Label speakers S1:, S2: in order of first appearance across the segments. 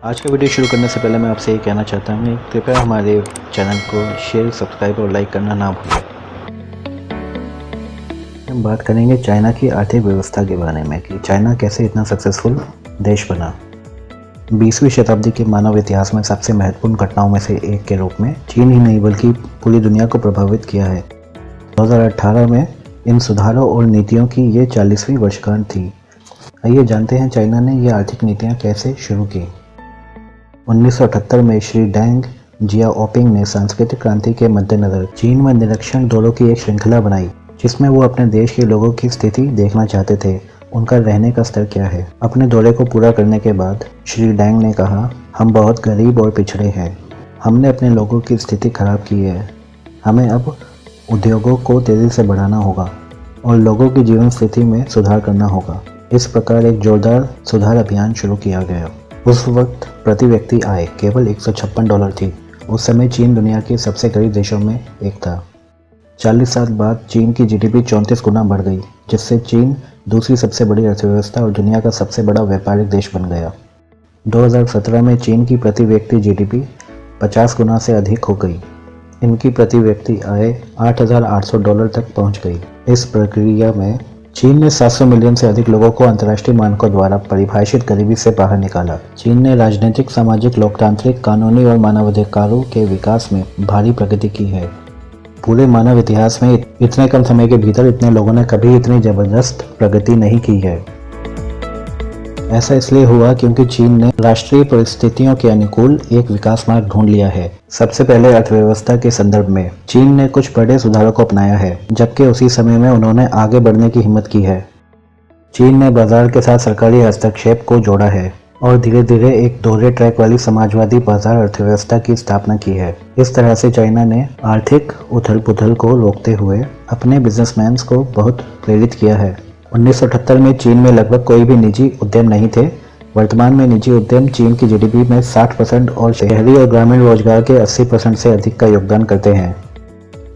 S1: आज का वीडियो शुरू करने से पहले मैं आपसे ये कहना चाहता हूँ कि कृपया हमारे चैनल को शेयर, सब्सक्राइब और लाइक करना ना भूलें। हम बात करेंगे चाइना की आर्थिक व्यवस्था के बारे में कि चाइना कैसे इतना सक्सेसफुल देश बना। 20वीं शताब्दी के मानव इतिहास में सबसे महत्वपूर्ण घटनाओं में से एक के रूप में चीन ही नहीं बल्कि पूरी दुनिया को प्रभावित किया है। 2018 में इन सुधारों और नीतियों की ये 40वीं वर्षगांठ थी। आइए जानते हैं चाइना ने ये आर्थिक नीतियाँ कैसे शुरू की। 1978 में श्री डेंग जियाओपिंग ने सांस्कृतिक क्रांति के मद्देनजर चीन में निरीक्षण दौरों की एक श्रृंखला बनाई, जिसमें वो अपने देश के लोगों की स्थिति देखना चाहते थे, उनका रहने का स्तर क्या है। अपने दौरे को पूरा करने के बाद श्री डेंग ने कहा, हम बहुत गरीब और पिछड़े हैं, हमने अपने लोगों की स्थिति खराब की है, हमें अब उद्योगों को तेज़ी से बढ़ाना होगा और लोगों की जीवन स्थिति में सुधार करना होगा। इस प्रकार एक जोरदार सुधार अभियान शुरू किया गया। उस वक्त प्रति व्यक्ति आय केवल $156 थी। उस समय चीन दुनिया के सबसे गरीब देशों में एक था। 40 साल बाद चीन की जीडीपी 34 गुना बढ़ गई, जिससे चीन दूसरी सबसे बड़ी अर्थव्यवस्था और दुनिया का सबसे बड़ा व्यापारिक देश बन गया। 2017 में चीन की प्रति व्यक्ति जीडीपी 50 गुना से अधिक हो गई। इनकी प्रति व्यक्ति आय $8,800 तक पहुंच गई। इस प्रक्रिया में चीन ने 700 मिलियन से अधिक लोगों को अंतर्राष्ट्रीय मानकों द्वारा परिभाषित गरीबी से बाहर निकाला। चीन ने राजनीतिक, सामाजिक, लोकतांत्रिक, कानूनी और मानवाधिकारों के विकास में भारी प्रगति की है। पूरे मानव इतिहास में इतने कम समय के भीतर इतने लोगों ने कभी इतनी जबरदस्त प्रगति नहीं की है। ऐसा इसलिए हुआ क्योंकि चीन ने राष्ट्रीय परिस्थितियों के अनुकूल एक विकास मार्ग ढूंढ लिया है। सबसे पहले अर्थव्यवस्था के संदर्भ में चीन ने कुछ बड़े सुधारों को अपनाया है, जबकि उसी समय में उन्होंने आगे बढ़ने की हिम्मत की है। चीन ने बाजार के साथ सरकारी हस्तक्षेप को जोड़ा है और धीरे धीरे एक दोहरे ट्रैक वाली समाजवादी बाजार अर्थव्यवस्था की स्थापना की है। इस तरह से चाइना ने आर्थिक उथल पुथल को रोकते हुए अपने बिजनेसमैन को बहुत प्रेरित किया है। 1978 में चीन में लगभग कोई भी निजी उद्यम नहीं थे। वर्तमान में निजी उद्यम चीन की जीडीपी में 60% और शहरी और ग्रामीण रोजगार के 80% से अधिक का योगदान करते हैं।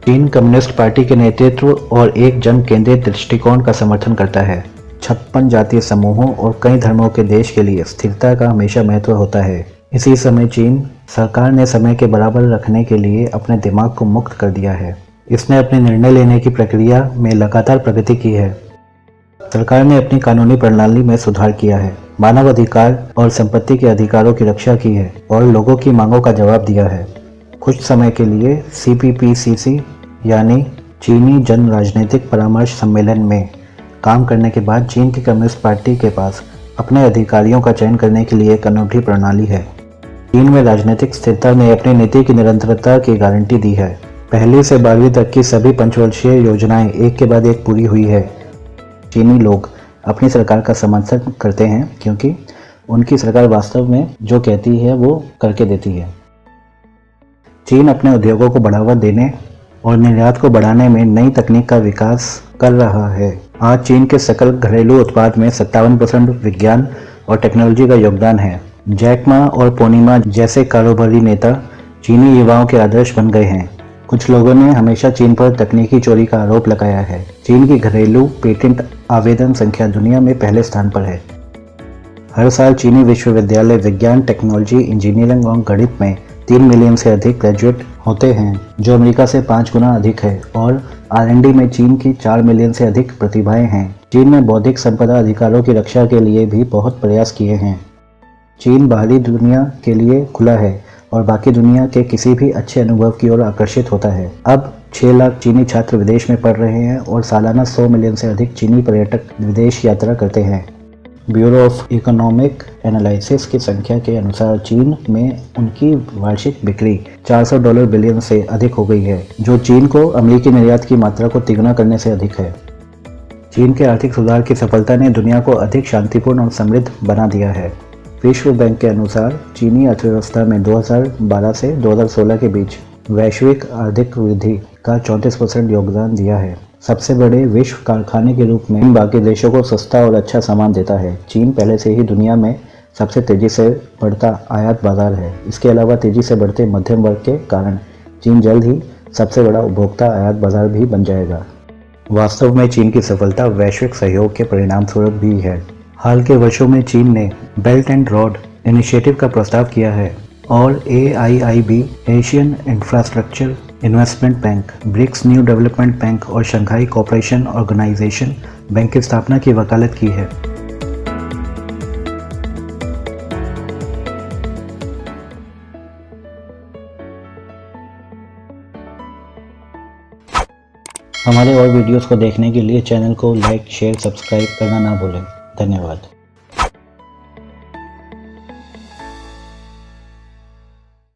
S1: चीन कम्युनिस्ट पार्टी के नेतृत्व और एक जन केंद्रित दृष्टिकोण का समर्थन करता है। 56 जातीय समूहों और कई धर्मों के देश के लिए स्थिरता का हमेशा महत्व होता है। इसी समय चीन सरकार ने समय के बराबर रखने के लिए अपने दिमाग को मुक्त कर दिया है। इसने अपने निर्णय लेने की प्रक्रिया में लगातार प्रगति की है। सरकार ने अपनी कानूनी प्रणाली में सुधार किया है, मानव अधिकार और संपत्ति के अधिकारों की रक्षा की है और लोगों की मांगों का जवाब दिया है। कुछ समय के लिए CPPCC यानी चीनी जन राजनीतिक परामर्श सम्मेलन में काम करने के बाद चीन की कम्युनिस्ट पार्टी के पास अपने अधिकारियों का चयन करने के लिए एक अनूठी प्रणाली है। चीन में राजनीतिक स्थिरता ने अपनी नीति की निरंतरता की गारंटी दी है। 1ली से 12वीं तक की सभी पंचवर्षीय योजनाएं एक के बाद एक पूरी हुई है। चीनी लोग अपनी सरकार का समर्थन करते हैं क्योंकि उनकी सरकार वास्तव में जो कहती है वो करके देती है। चीन अपने उद्योगों को बढ़ावा देने और निर्यात को बढ़ाने में नई तकनीक का विकास कर रहा है। आज चीन के सकल घरेलू उत्पाद में 57% विज्ञान और टेक्नोलॉजी का योगदान है। जैक मा और पोनीमा जैसे कारोबारी नेता चीनी युवाओं के आदर्श बन गए हैं। कुछ लोगों ने हमेशा चीन पर तकनीकी चोरी का आरोप लगाया है। चीन की घरेलू पेटेंट आवेदन संख्या दुनिया में पहले स्थान पर है। हर साल चीनी विश्वविद्यालय विज्ञान, टेक्नोलॉजी, इंजीनियरिंग और गणित में 3 मिलियन से अधिक ग्रेजुएट होते हैं, जो अमेरिका से 5 गुना अधिक है, और R&D में चीन की 4 मिलियन से अधिक प्रतिभाएं हैं। चीन ने बौद्धिक संपदा अधिकारों की रक्षा के लिए भी बहुत प्रयास किए हैं। चीन बाहरी दुनिया के लिए खुला है और बाकी दुनिया के किसी भी अच्छे अनुभव की ओर आकर्षित होता है। अब 6 लाख चीनी छात्र विदेश में पढ़ रहे हैं और सालाना 100 मिलियन से अधिक चीनी पर्यटक विदेश यात्रा करते हैं। ब्यूरो ऑफ इकोनॉमिक एनालिसिस की संख्या के अनुसार चीन में उनकी वार्षिक बिक्री $400 बिलियन से अधिक हो गई है, जो चीन को अमेरिकी निर्यात की मात्रा को तिगुना करने से अधिक है। चीन के आर्थिक सुधार की सफलता ने दुनिया को अधिक शांतिपूर्ण और समृद्ध बना दिया है। विश्व बैंक के अनुसार चीनी अर्थव्यवस्था में 2012 से 2016 के बीच वैश्विक आर्थिक वृद्धि का 34% योगदान दिया है। सबसे बड़े विश्व कारखाने के रूप में बाकी देशों को सस्ता और अच्छा सामान देता है। चीन पहले से ही दुनिया में सबसे तेजी से बढ़ता आयात बाजार है। इसके अलावा तेजी से बढ़ते मध्यम वर्ग के कारण चीन जल्द ही सबसे बड़ा उपभोक्ता आयात बाजार भी बन जाएगा। वास्तव में चीन की सफलता वैश्विक सहयोग के परिणाम स्वरूप भी है। हाल के वर्षों में चीन ने बेल्ट एंड रोड इनिशिएटिव का प्रस्ताव किया है और AIIB Asian infrastructure investment bank, BRICS new development bank और शंघाई कोऑपरेशन ऑर्गेनाइजेशन बैंक की स्थापना की वकालत की है। हमारे और वीडियोस को देखने के लिए चैनल को लाइक, शेयर, सब्सक्राइब करना ना भूलें। धन्यवाद।